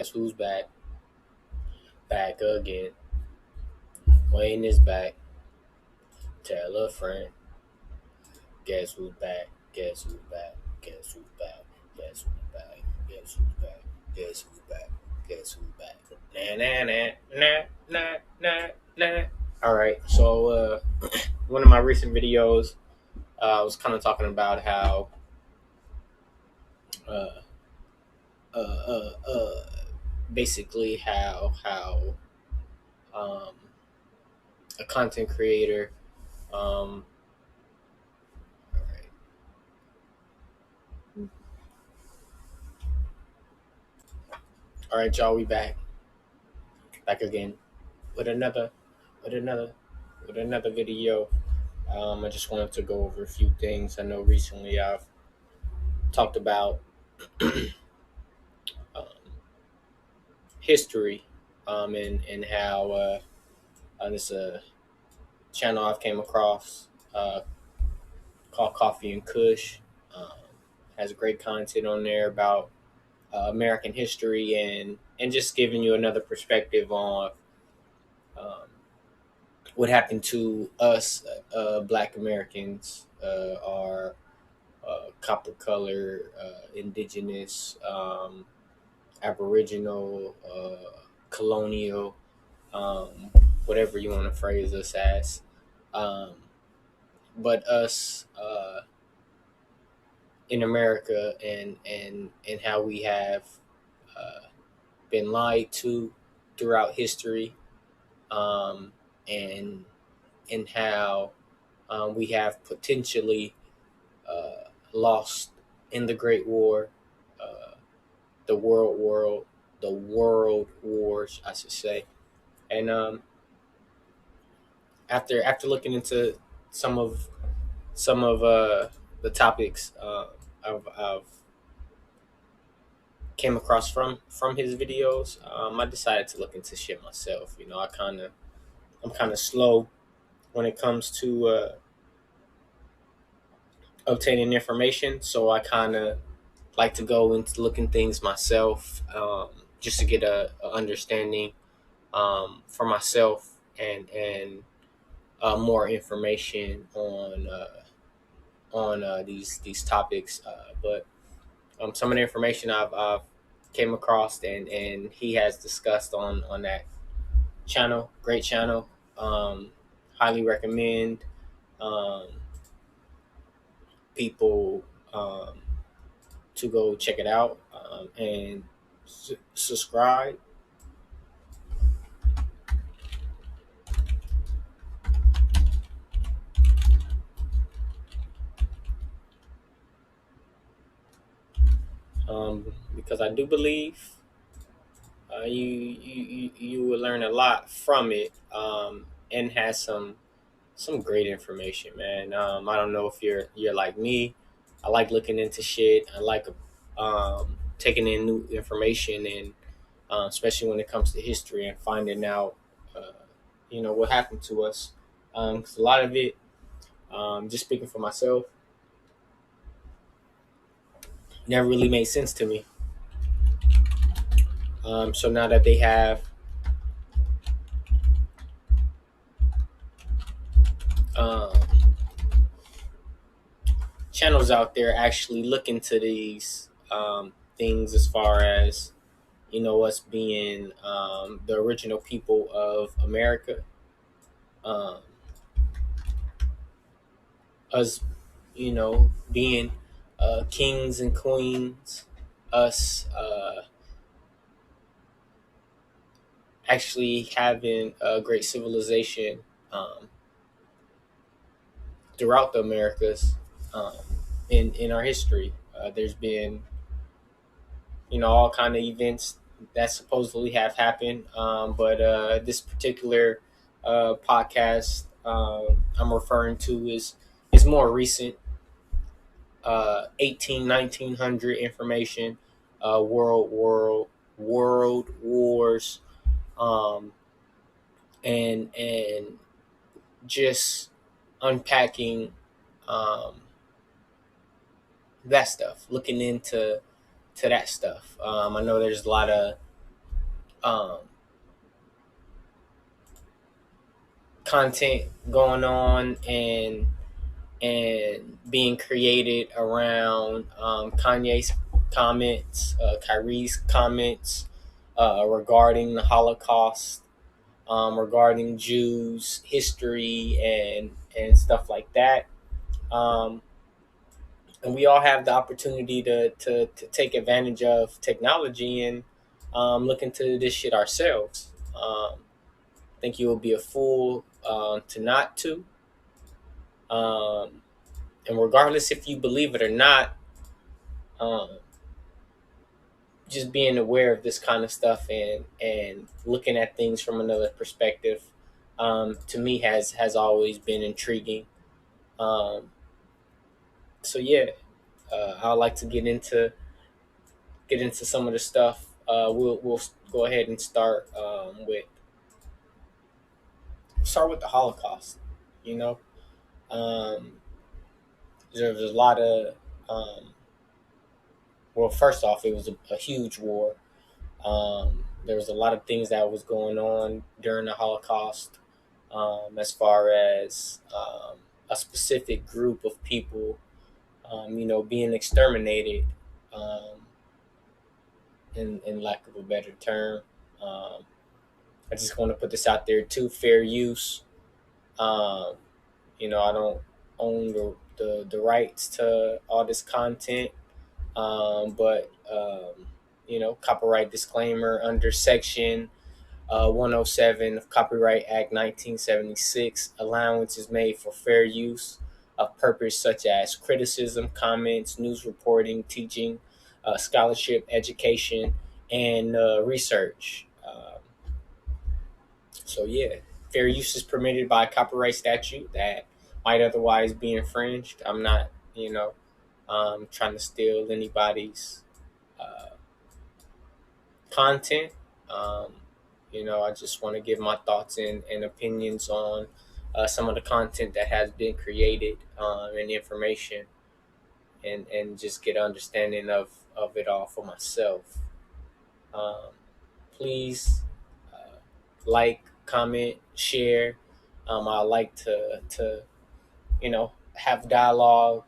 Guess who's back? Back again. Wayne is back. Tell a friend. Guess who's back? Guess who's back? Guess who's back? Guess who's back? Guess who's back? Guess who's back? Guess who's back? Nah nah nah nah nah nah nah. All right. So one of my recent videos, I was kind of talking about how uh, uh, uh, uh, basically how um, a content creator. Um, all right. All right, y'all, we back again with with another, with another video. I just wanted to go over a few things. I know recently I've talked about um, history, and how this channel I've came across called Coffee and Kush um, has great content on there about American history and just giving you another perspective on um, what happened to us, Black Americans, our copper color, indigenous, aboriginal, colonial, whatever you want to phrase us as. Um, but us in America and how we have uh, been lied to throughout history, um, and and how we have potentially lost in the Great War, uh, the the world wars, I should say. And after looking into some of the topics I've came across from his videos, I decided to look into shit myself. You know, I'm kind of slow when it comes to obtaining information, so I kind of like to go into looking things myself, just to get a understanding for myself and more information on these topics. But some of the information I've came across and he has discussed on that channel, great channel, um, highly recommend um, people to go check it out and subscribe. Because I do believe you will learn a lot from it, and has some great information, man. I don't know if you're like me. I like looking into shit. I like taking in new information, and especially when it comes to history and finding out, uh, what happened to us. 'Cause a lot of it, just speaking for myself, never really made sense to me. So now that they have um, channels out there actually look into these things, as far as us being the original people of America, um, us being kings and queens, us actually having a great civilization um, throughout the Americas, um, in our history. There's been all kind of events that supposedly have happened, but this particular podcast I'm referring to is more recent, 1900 information, world wars, um, and just unpacking um, that stuff, looking into that stuff. I know there's a lot of um, content going on and being created around Kanye's comments, Kyrie's comments regarding the Holocaust, regarding Jews' history and stuff like that. Um, and we all have the opportunity to take advantage of technology and look into this shit ourselves. I think you will be a fool to not to. Um, and regardless if you believe it or not, um, just being aware of this kind of stuff and looking at things from another perspective, to me has always been intriguing. Um, so yeah, I would like to get into some of the stuff. We'll go ahead and start with the Holocaust. You know, um, there was a lot of well, first off, it was a huge war. There was a lot of things that was going on during the Holocaust, as far as a specific group of people, being exterminated, um, in lack of a better term. Um, I just want to put this out there too: fair use. Um, I don't own the rights to all this content, but copyright disclaimer under section 107 of Copyright Act 1976. Allowance is made for fair use of purpose such as criticism, comments, news reporting, teaching, scholarship, education, and research. So yeah, fair use is permitted by copyright statute that might otherwise be infringed. I'm not, trying to steal anybody's uh, content. Um, I just want to give my thoughts and opinions on some of the content that has been created, and information, and just get an understanding of it all for myself. Um, Please like, comment, share. I like to have dialogue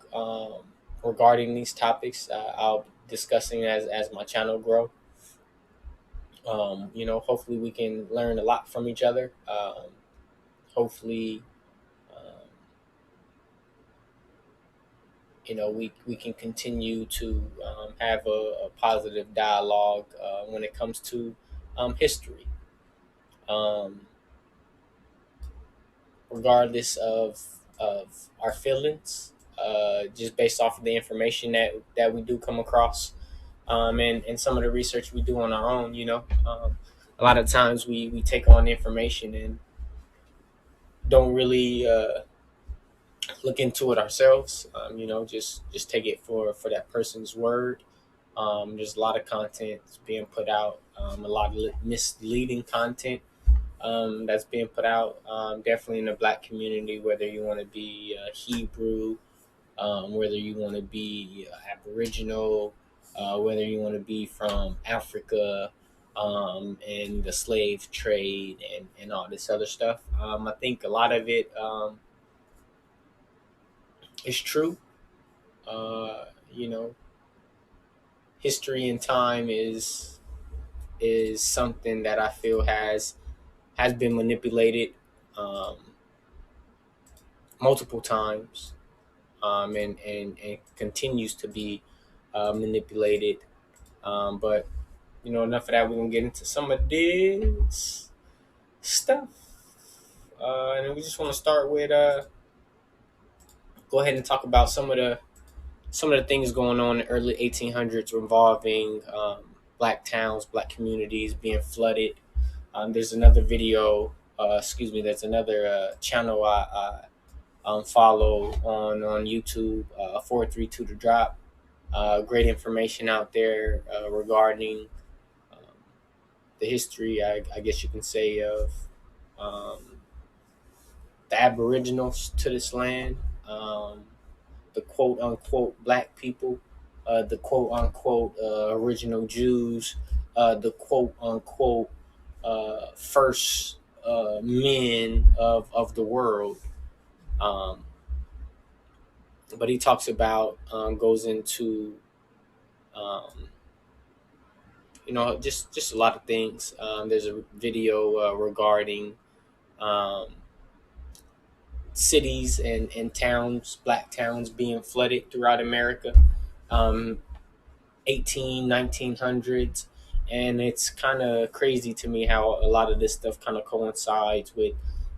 regarding these topics. I'll be discussing as my channel grow. Hopefully we can learn a lot from each other. Hopefully, um, we can continue to have a positive dialogue when it comes to history. Um, Regardless of our feelings, just based off of the information that we do come across, and some of the research we do on our own. A lot of times we take on information and don't really look into it ourselves. Just take it for that person's word. There's a lot of content that's being put out, a lot of misleading content that's being put out, definitely in the Black community, whether you want to be Hebrew, whether you want to be Aboriginal, whether you want to be from Africa, and the slave trade and all this other stuff. I think a lot of it is true. Uh, you know, History and time is something that I feel has been manipulated um, multiple times, and continues to be manipulated. But enough of that. We're gonna get into some of this stuff, and we just want to start with go ahead and talk about some of the things going on in the early 1800s involving black towns, black communities being flooded. There's another video. Excuse me. There's another channel I follow on YouTube. 432 to drop. Great information out there regarding um, the history, I guess you can say, of um, the Aboriginals to this land, the quote unquote black people, the quote unquote original Jews, the quote unquote first men of the world. Um, but he talks about goes into um, just a lot of things. There's a video regarding um, cities and towns, black towns being flooded throughout America. Um, 1900s, and it's kind of crazy to me how a lot of this stuff kind of coincides with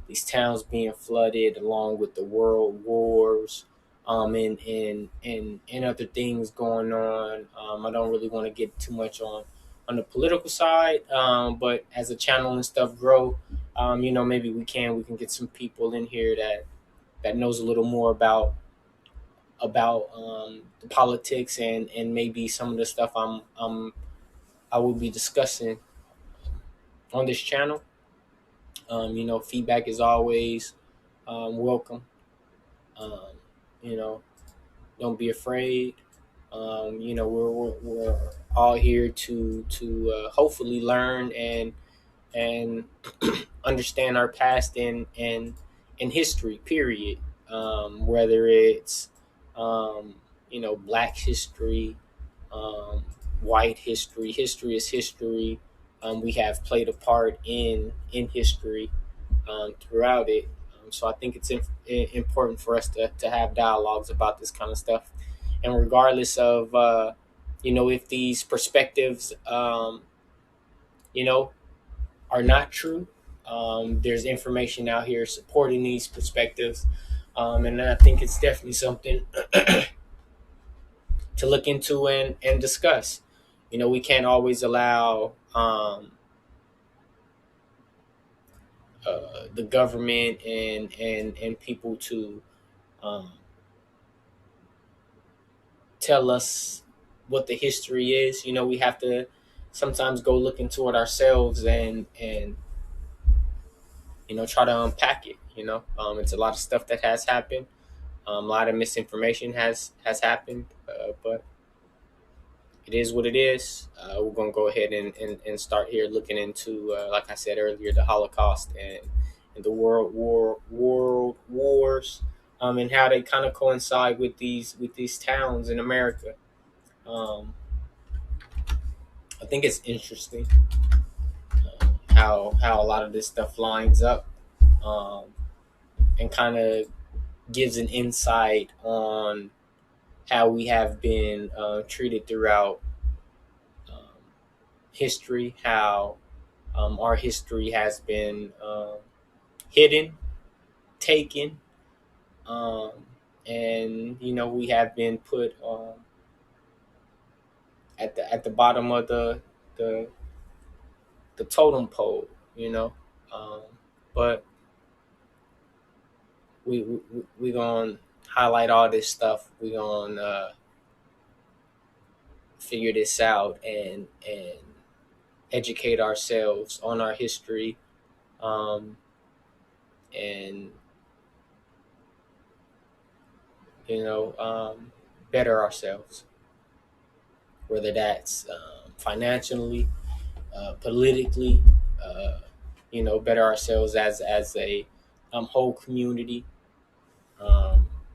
these towns being flooded along with the world wars, and other things going on. I don't really want to get too much on the political side, but as the channel and stuff grow, maybe we can get some people in here that knows a little more about the politics and maybe some of the stuff I will be discussing on this channel. Feedback is always welcome. Um, you know, don't be afraid. We're all here to hopefully learn and understand our past and history. Period. Whether it's black history, um, white history. History is history. We have played a part in history throughout it. So I think it's important for us to have dialogues about this kind of stuff. And regardless of, if these perspectives, you know, are not true, there's information out here supporting these perspectives. And I think it's definitely something to look into and discuss. We can't always allow the government and people to um, tell us what the history is. We have to sometimes go look into it ourselves and try to unpack it. It's a lot of stuff that has happened. A lot of misinformation has happened, but it is what it is. We're going to go ahead and start here looking into, like I said earlier, the Holocaust and the world wars, and how they kind of coincide with these towns in America. Um, I think it's interesting how a lot of this stuff lines up, um, and kind of gives an insight on how we have been treated throughout um, history, how our history has been hidden, taken, um, and we have been put at the bottom of the the totem pole. Um, but we gonna highlight all this stuff. We gonna figure this out and educate ourselves on our history, um, and better ourselves, whether that's financially, politically, better ourselves as a whole community,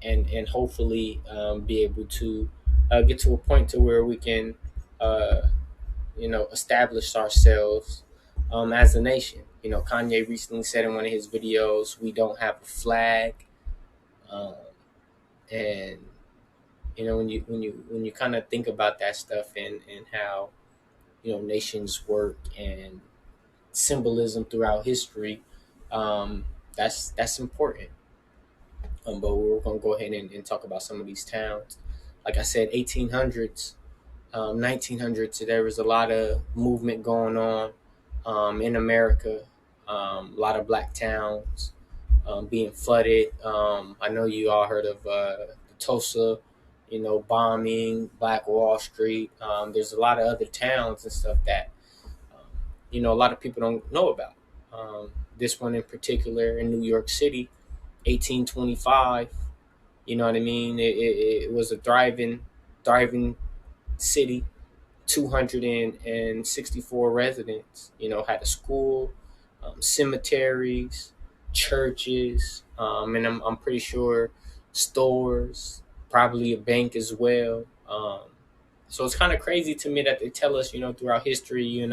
and hopefully be able to get to a point to where we can uh, establish ourselves as a nation. Kanye recently said in one of his videos, "We don't have a flag," um, and when you kind of think about that stuff and how nations work and symbolism throughout history, that's important. But we're gonna go ahead and talk about some of these towns. Like I said, 1800s, 1900s. There was a lot of movement going on in America. A lot of black towns being flooded. I know you all heard of the Tulsa, bombing, Black Wall Street. There's a lot of other towns and stuff that um, a lot of people don't know about. This one in particular in New York City, 1825. You know what I mean? It was a thriving city 264 residents. Had a school, cemeteries, churches, and I'm pretty sure stores, probably a bank as well. So it's kind of crazy to me that they tell us, throughout history,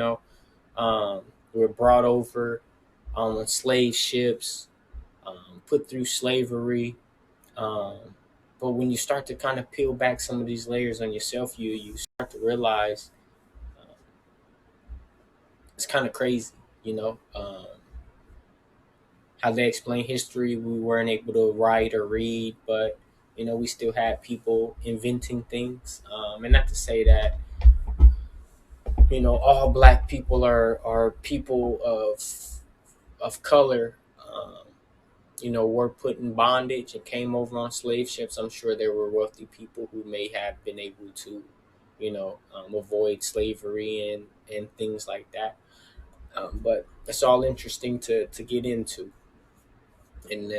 um, we're brought over on slave ships, put through slavery. Um, but when you start to kind of peel back some of these layers on yourself, you start to realize uh, it's kind of crazy, you know. How they explain history, we weren't able to write or read, but we still had people inventing things. And not to say that all black people are people of color. Were put in bondage and came over on slave ships. I'm sure there were wealthy people who may have been able to, avoid slavery and things like that. But it's all interesting to get into, and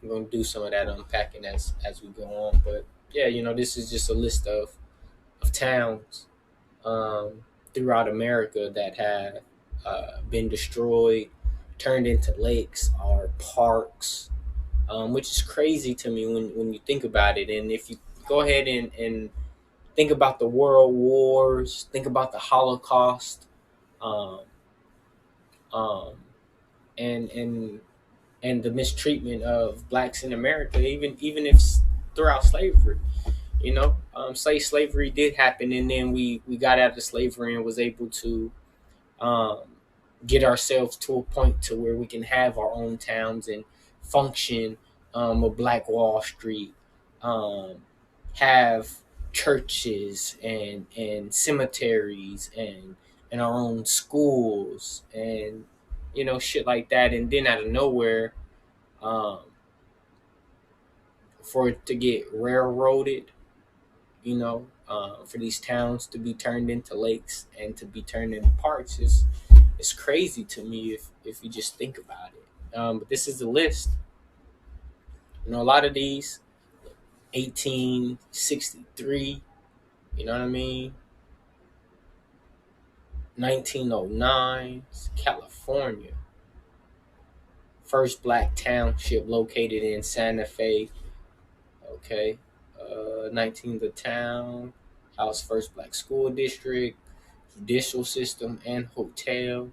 I'm going to do some of that unpacking as we go on. But yeah, this is just a list of towns throughout America that have been destroyed, turned into lakes or parks, which is crazy to me when you think about it. And if you go ahead and think about the world wars, think about the Holocaust, um, um, and and the mistreatment of blacks in America, even if throughout slavery, slave slavery did happen, and then we got out of slavery and was able to um, get ourselves to a point to where we can have our own towns and function a Black Wall Street, um, have churches and cemeteries and our own schools and shit like that. And then out of nowhere, um, for it to get railroaded, for these towns to be turned into lakes and to be turned into parks is it's crazy to me if you just think about it. But this is the list. A lot of these 1863, you know what I mean? 1909, California. First black township located in Santa Fe. Okay. 19th the town. House first black school district, judicial system, and hotel.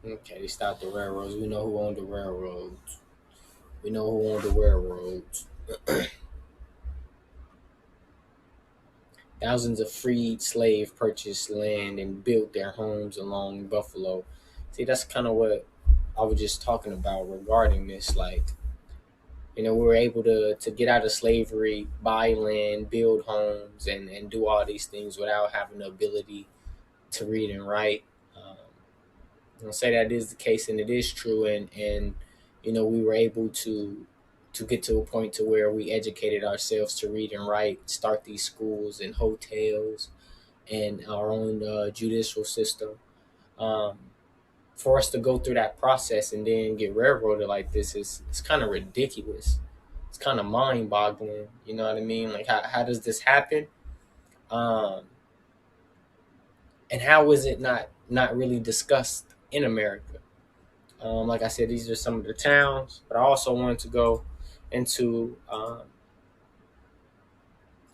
Okay, they stopped the railroads. We know who owned the railroads. We know who owned the railroads. Thousands of freed slaves purchased land and built their homes along Buffalo. See, that's kind of what I was just talking about regarding this. Like, we were able to get out of slavery, buy land, build homes, and do all these things without having the ability to read and write. I'll say that is the case, and it is true. And we were able to get to a point to where we educated ourselves to read and write, start these schools and hotels and our own judicial system. Um, for us to go through that process and then get railroaded like this is it's kind of ridiculous. It's kind of mind boggling. You know what I mean? Like how does this happen? Um, and how is it not really discussed in America? Like I said, these are some of the towns, but I also wanted to go into a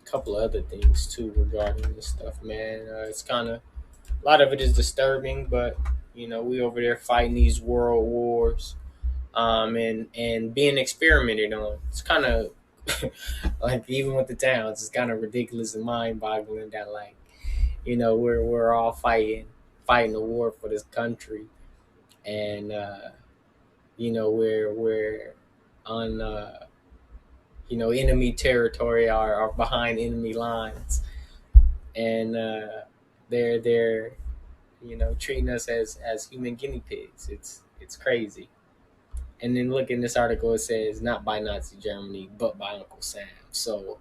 couple of other things too regarding this stuff, man. It's kind of a lot of it is disturbing, but we over there fighting these world wars, and being experimented on. It's kind of like even with the towns, it's kind of ridiculous and mind boggling that like we're all fighting the war for this country, and we're on enemy territory or behind enemy lines, and they're treating us as human guinea pigs. It's crazy. And then look in this article, it says not by Nazi Germany, but by Uncle Sam. So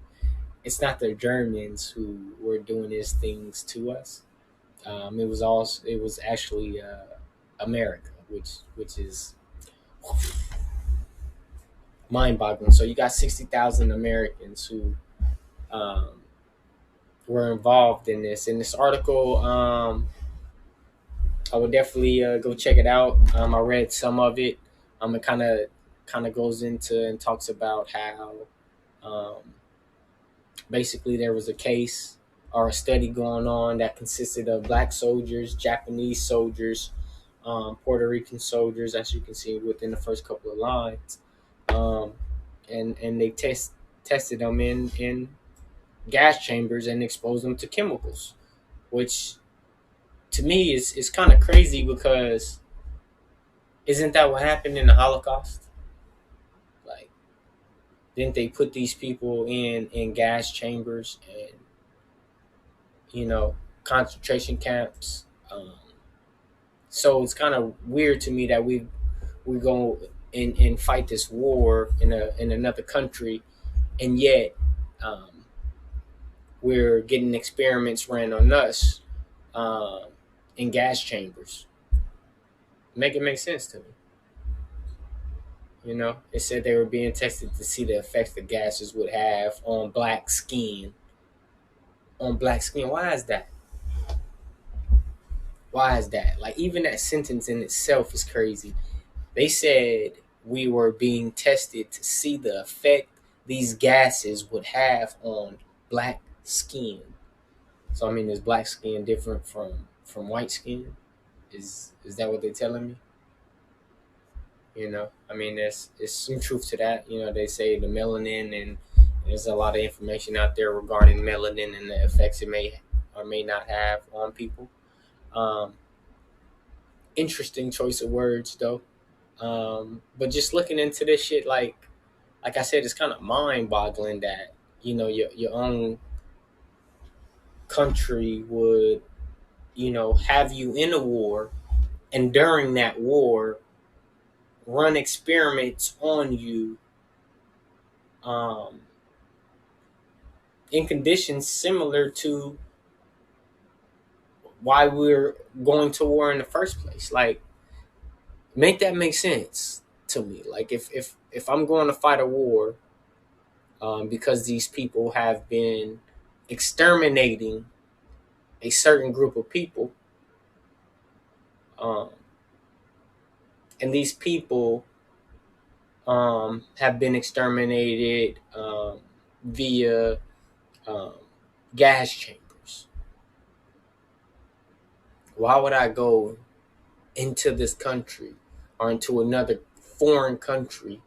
it's not the Germans who were doing these things to us. it was actually America, which is mind-boggling. So you got 60,000 Americans who um, were involved in this. In this article, I would definitely go check it out. I read some of it. It kind of goes into and talks about how um, basically there was a case or a study going on that consisted of black soldiers, Japanese soldiers, Puerto Rican soldiers, as you can see within the first couple of lines, um, and they tested them in gas chambers and exposed them to chemicals, which to me is kind of crazy because isn't that what happened in the Holocaust? Like, didn't they put these people in gas chambers and concentration camps? So it's kind of weird to me that we go and fight this war in another country, and yet um, we're getting experiments ran on us uh, in gas chambers. Make it make sense to me. It said they were being tested to see the effects the gases would have on black skin. On black skin, why is that? Why is that? Like, even that sentence in itself is crazy. They said we were being tested to see the effect these gases would have on black skin. So I mean, is black skin different from white skin? Is that what they're telling me? I mean, there's some truth to that. They say the melanin, and there's a lot of information out there regarding melanin and the effects it may or may not have on people. Um, Interesting choice of words, though. But just looking into this shit, like I said, it's kind of mind boggling that your own country would have you in a war, and during that war run experiments on you um, in conditions similar to why we're going to war in the first place. Like, make that make sense to me. Like, if I'm going to fight a war because these people have been exterminating a certain group of people, um, and these people have been exterminated via um, gas chambers. Why would I go into this country or into another foreign country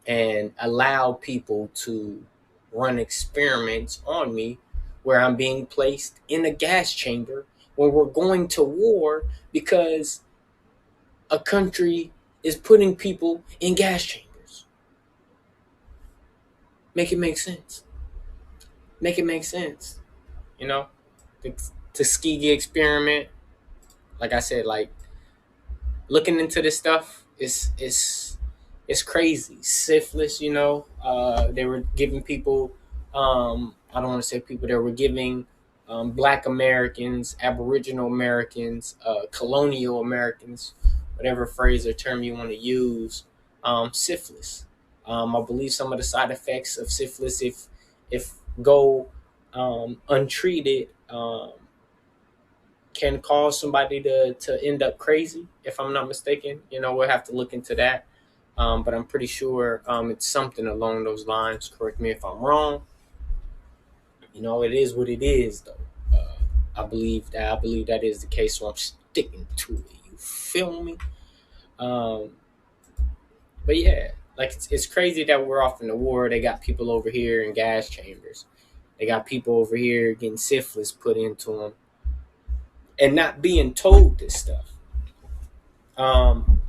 and allow people to run experiments on me where I'm being placed in a gas chamber when we're going to war because a country is putting people in gas chambers? Make it make sense. Make it make sense. You know, the Tuskegee experiment, like I said, like looking into this stuff is crazy. Syphilis, they were giving people, I don't want to say people, they were giving Black Americans, Aboriginal Americans, colonial Americans, whatever phrase or term you want to use, syphilis. I believe some of the side effects of syphilis, if go untreated, can cause somebody to end up crazy, if I'm not mistaken. We'll have to look into that. But I'm pretty sure it's something along those lines. Correct me if I'm wrong. It is what it is, though. I believe that is the case, so I'm sticking to it. You feel me? Um, but yeah, like it's crazy that we're off in the war. They got people over here in gas chambers. They got people over here getting syphilis put into them and not being told this stuff. Um,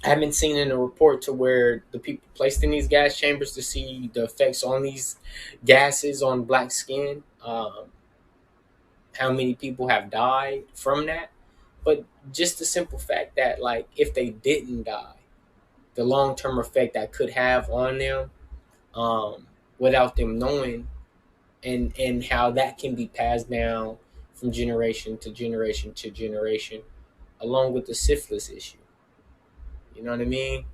I haven't seen in a report to where the people placed in these gas chambers to see the effects on these gases on black skin. How many people have died from that? But just the simple fact that, like, if they didn't die, the long term effect that could have on them, without them knowing, and how that can be passed down from generation to generation to generation, along with the syphilis issue. You know what I mean?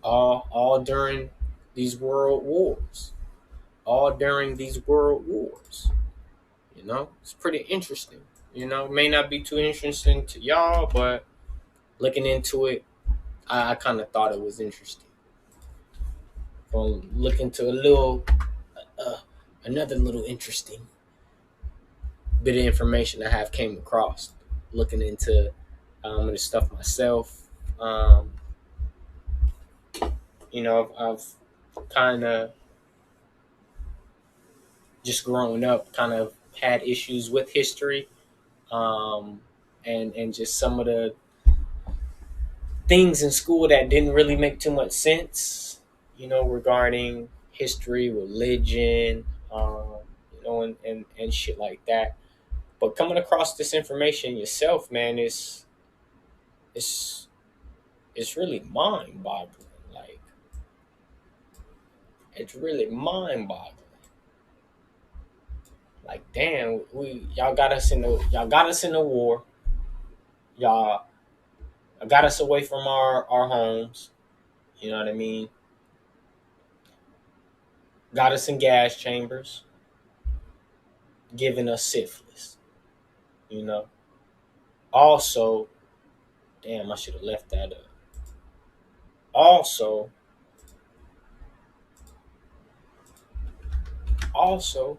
All during these world wars. All during these world wars. You know, it's pretty interesting. You know, may not be too interesting to y'all, but looking into it, I kind of thought it was interesting. From looking to a little, uh, another little interesting bit of information I have came across, looking into this stuff myself. Um, I've kind of just growing up, kind of had issues with history, um, and just some of the things in school that didn't really make too much sense, regarding history, religion, and shit like that. But coming across this information yourself, man, it's it's really mind boggling. Like, it's really mind boggling. Like, damn, we y'all got us in the war. Y'all got us away from our homes. You know what I mean? Got us in gas chambers, giving us syphilis. You know. Also, damn, I should have left that up. Also, also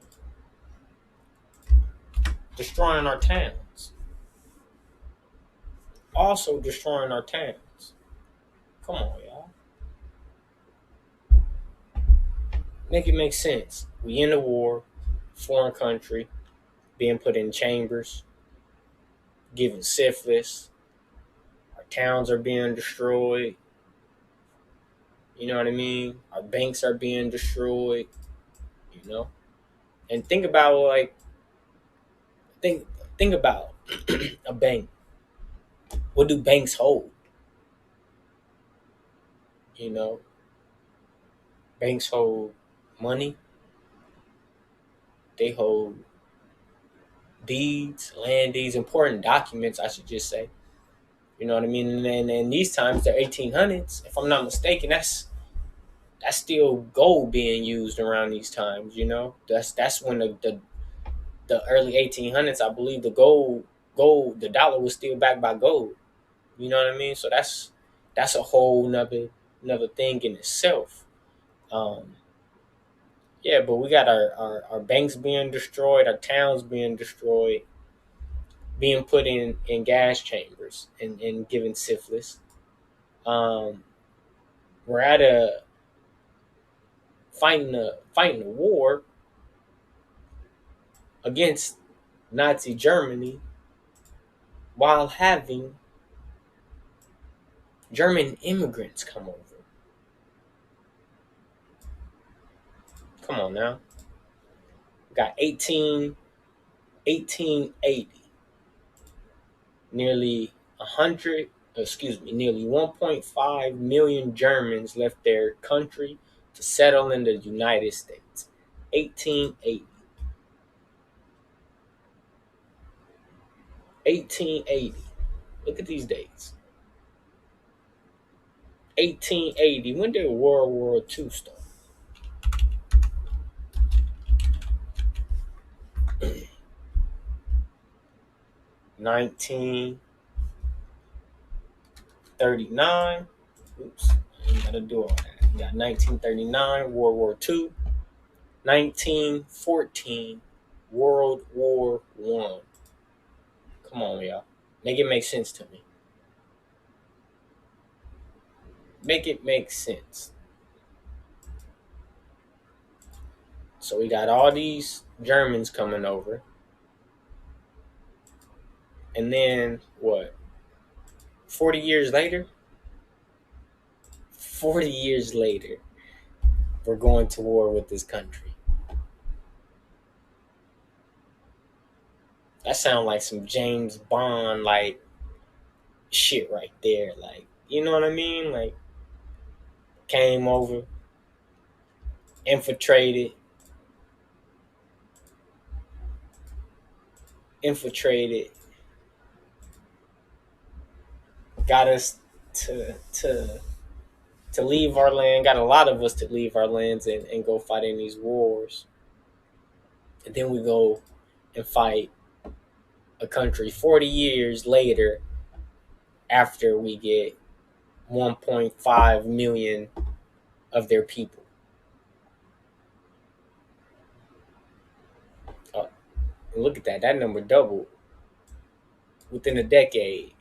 destroying our towns. Also destroying our towns. Come on, y'all. Make it make sense. We in the war, foreign country, being put in chambers, given syphilis. Our towns are being destroyed. You know what I mean? Our banks are being destroyed. You know, and think about think think about a bank. What do banks hold? You know, banks hold money. They hold deeds, land deeds, important documents, I should just say. You know what I mean? And these times, the 1800s, if I'm not mistaken, that's still gold being used around these times. You know, that's when the early 1800s, I believe the dollar was still backed by gold. You know what I mean? So that's a whole another thing in itself. Um, yeah, but we got our banks being destroyed, our towns being destroyed, being put in gas chambers and given syphilis. Um, we're at a fighting a war against Nazi Germany while having German immigrants come over. Come on now. We got 1880. Nearly 1.5 million Germans left their country to settle in the United States. 1880. 1880. Look at these dates. 1880. When did World War II start? 1939. Oops, I ain't gotta do all that. We got 1939, World War II. 1914, World War One. Come on, y'all. Make it make sense to me. Make it make sense. So we got all these Germans coming over. And then what? 40 years later? 40 years later, we're going to war with this country. That sounds like some James Bond like shit right there. Like, you know what I mean? Like, came over, infiltrated, infiltrated, got us to leave our land, got a lot of us to leave our lands and go fight in these wars. And then we go and fight a country 40 years later after we get 1.5 million of their people. Uh, and look at that. That number doubled within a decade.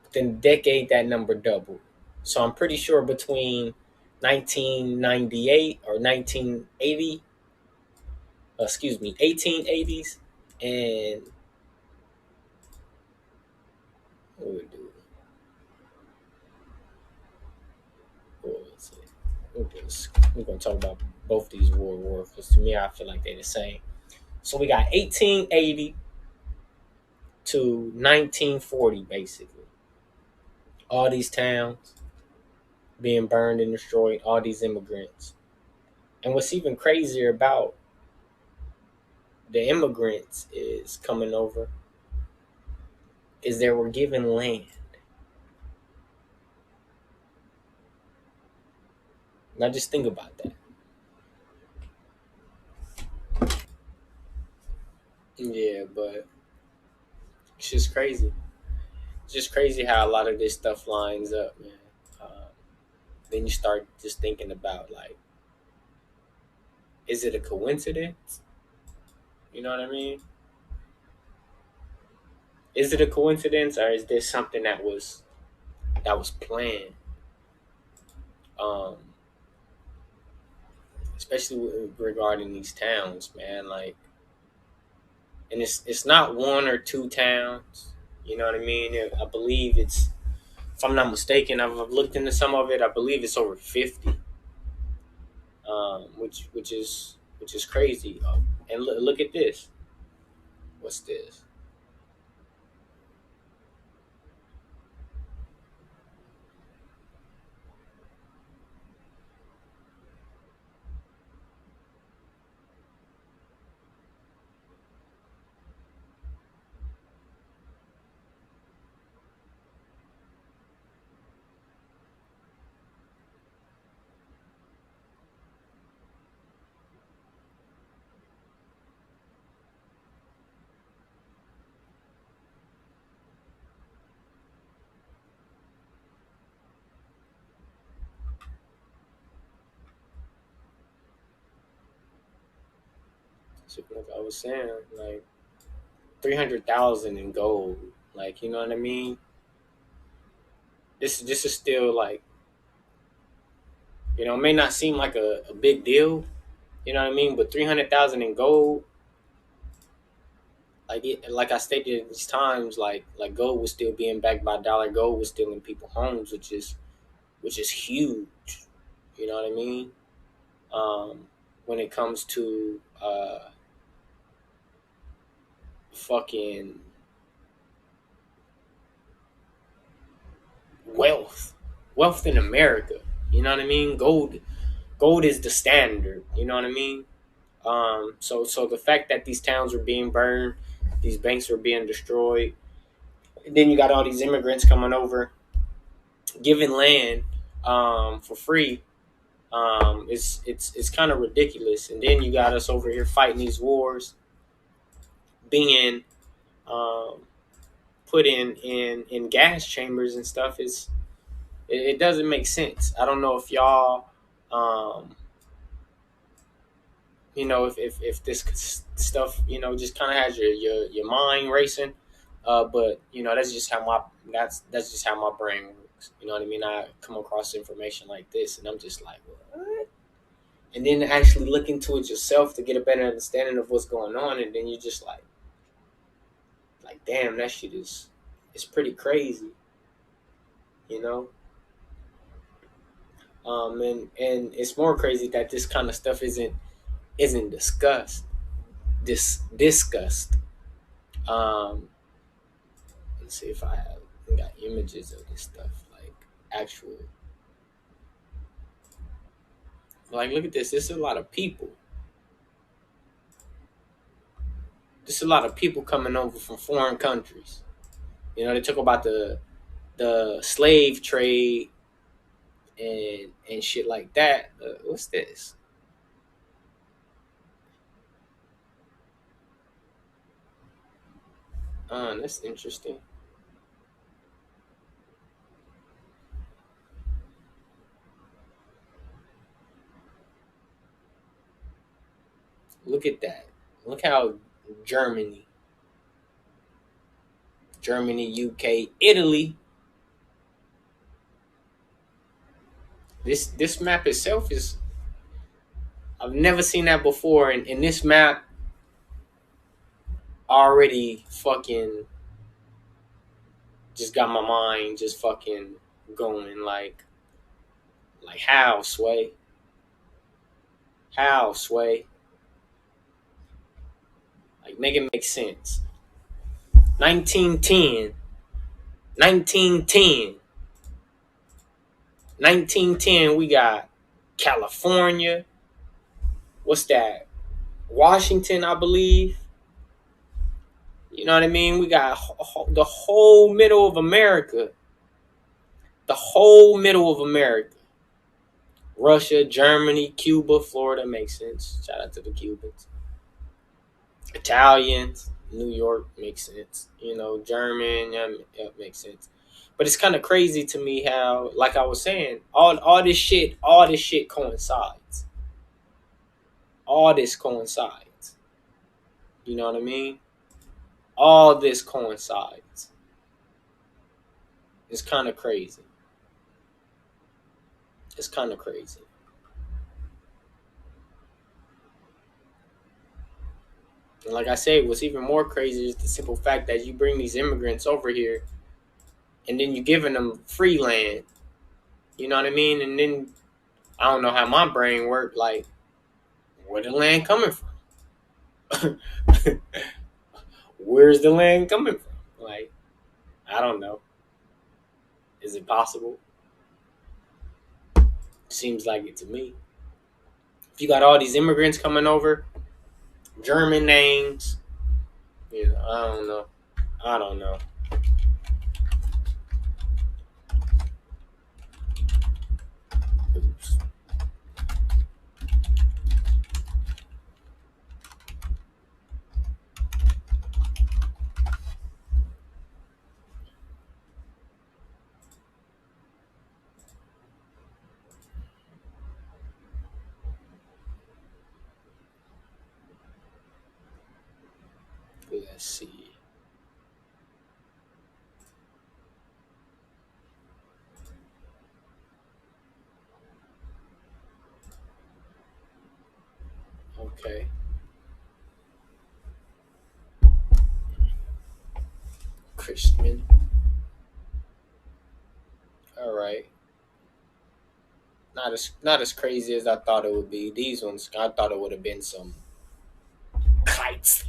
Within a decade, that number doubled. So I'm pretty sure between 1998 or 1980, excuse me, 1880s and what would do? What was it? We're going to talk about both these world wars because to me, I feel like they're the same. So we got 1880 to 1940, basically. All these towns being burned and destroyed, all these immigrants. And what's even crazier about the immigrants is coming over is they were given land. Now just think about that. Yeah, but it's just crazy. It's just crazy how a lot of this stuff lines up, man. Then you start just thinking about like, is it a coincidence? You know what I mean? Is it a coincidence or is this something that was planned? Um, Especially regarding these towns, man. Like, and it's not one or two towns. You know what I mean? I believe it's, if I'm not mistaken, I've looked into some of it. I believe it's over 50, which is crazy. And look at this. What's this? So like I was saying, like 300,000 in gold. Like, you know what I mean? This is still like, it may not seem like a big deal. You know what I mean? But 300,000 in gold, like I stated at these times, like gold was still being backed by dollar. Gold was still in people's homes, which is huge. You know what I mean? When it comes to fucking wealth, wealth in America. You know what I mean? Gold is the standard. You know what I mean? So the fact that these towns were being burned, these banks were being destroyed, and then you got all these immigrants coming over, giving land for free. It's kind of ridiculous. And then you got us over here fighting these wars, being um, put in gas chambers and stuff. It doesn't make sense. I don't know if y'all, um, if this stuff, just kind of has your mind racing. But that's just how that's just how my brain works. You know what I mean? I come across information like this, and I'm just like, what? And then actually look into it yourself to get a better understanding of what's going on, and then you just like, damn, that shit is it's pretty crazy, you know. And it's more crazy that this kind of stuff isn't discussed. Um, let's see if I got images of this stuff, like actual, like look at this. This is a lot of people. there's a lot of people coming over from foreign countries. They talk about the slave trade and shit like that. What's this? That's interesting. Look at that. Look how Germany, UK, Italy. This map itself is, I've never seen that before, and this map already fucking just got my mind just fucking going like how sway, how sway, like make it make sense. 1910, 1910, 1910. We got California. What's that? Washington, I believe. You know what I mean? We got the whole middle of America. The whole middle of America. Russia, Germany, Cuba, Florida makes sense. Shout out to the Cubans. Italians, New York makes sense. German, yeah, makes sense. But it's kind of crazy to me how, like I was saying, all this shit coincides. All this coincides. You know what I mean? All this coincides. It's kind of crazy. It's kind of crazy. And like I say, what's even more crazy is the simple fact that you bring these immigrants over here and then you're giving them free land. You know what I mean? And then I don't know how my brain worked. Like, where the land coming from? Where's the land coming from? Like, I don't know. Is it possible? Seems like it to me. If you got all these immigrants coming over, German names, I don't know. I don't know. Oops. Let's see. Okay. Christman. All right. Not as crazy as I thought it would be. These ones, I thought it would have been some kites.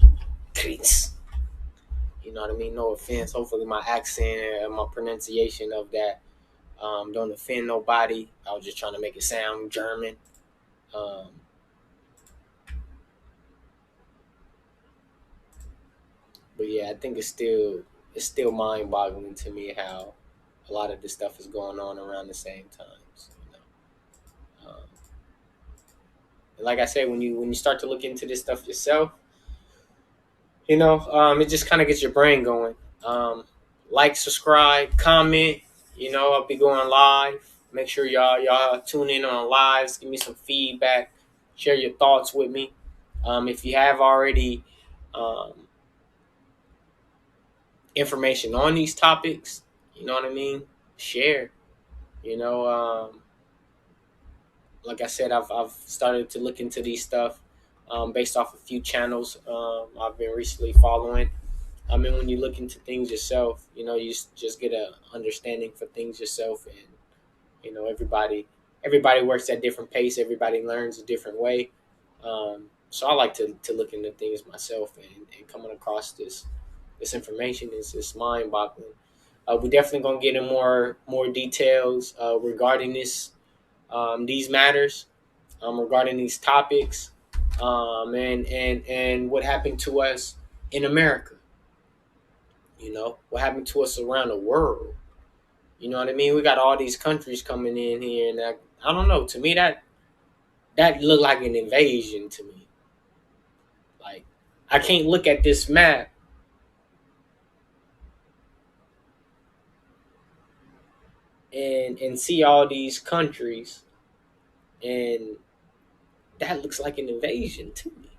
Kites. You know what I mean? No offense. Hopefully my accent and my pronunciation of that don't offend nobody. I was just trying to make it sound German. Um, but yeah, I think it's still mind boggling to me how a lot of this stuff is going on around the same times. And like I said, when you start to look into this stuff yourself, it just kind of gets your brain going. Like, subscribe, comment. I'll be going live. Make sure y'all tune in on lives. Give me some feedback. Share your thoughts with me. If you have already um, information on these topics, you know what I mean. Share. You know, like I said, I've started to look into these stuff based off a few channels I've been recently following. I mean, when you look into things yourself, you just get a understanding for things yourself, and everybody works at different pace. Everybody learns a different way. So I like to look into things myself, and coming across this information is just mind boggling. We're definitely gonna get in more details regarding these matters, regarding these topics, and what happened to us in America? You know, what happened to us around the world? You know what I mean? We got all these countries coming in here, and I don't know. To me, that looked like an invasion to me. Like, I can't look at this map and see all these countries, and that looks like an invasion to me.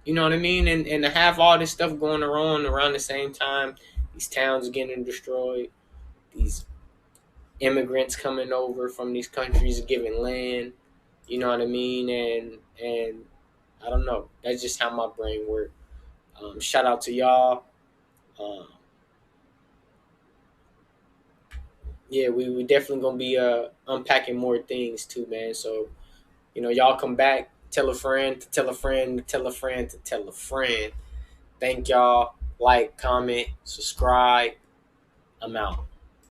You know what I mean? And to have all this stuff going on around the same time, these towns getting destroyed, these immigrants coming over from these countries giving land. You know what I mean? And I don't know. That's just how my brain works. Shout out to y'all. Um, yeah, we definitely gonna be unpacking more things too, man. So y'all come back, tell a friend to tell a friend to tell a friend to tell a friend. Thank y'all. Like, comment, subscribe. I'm out.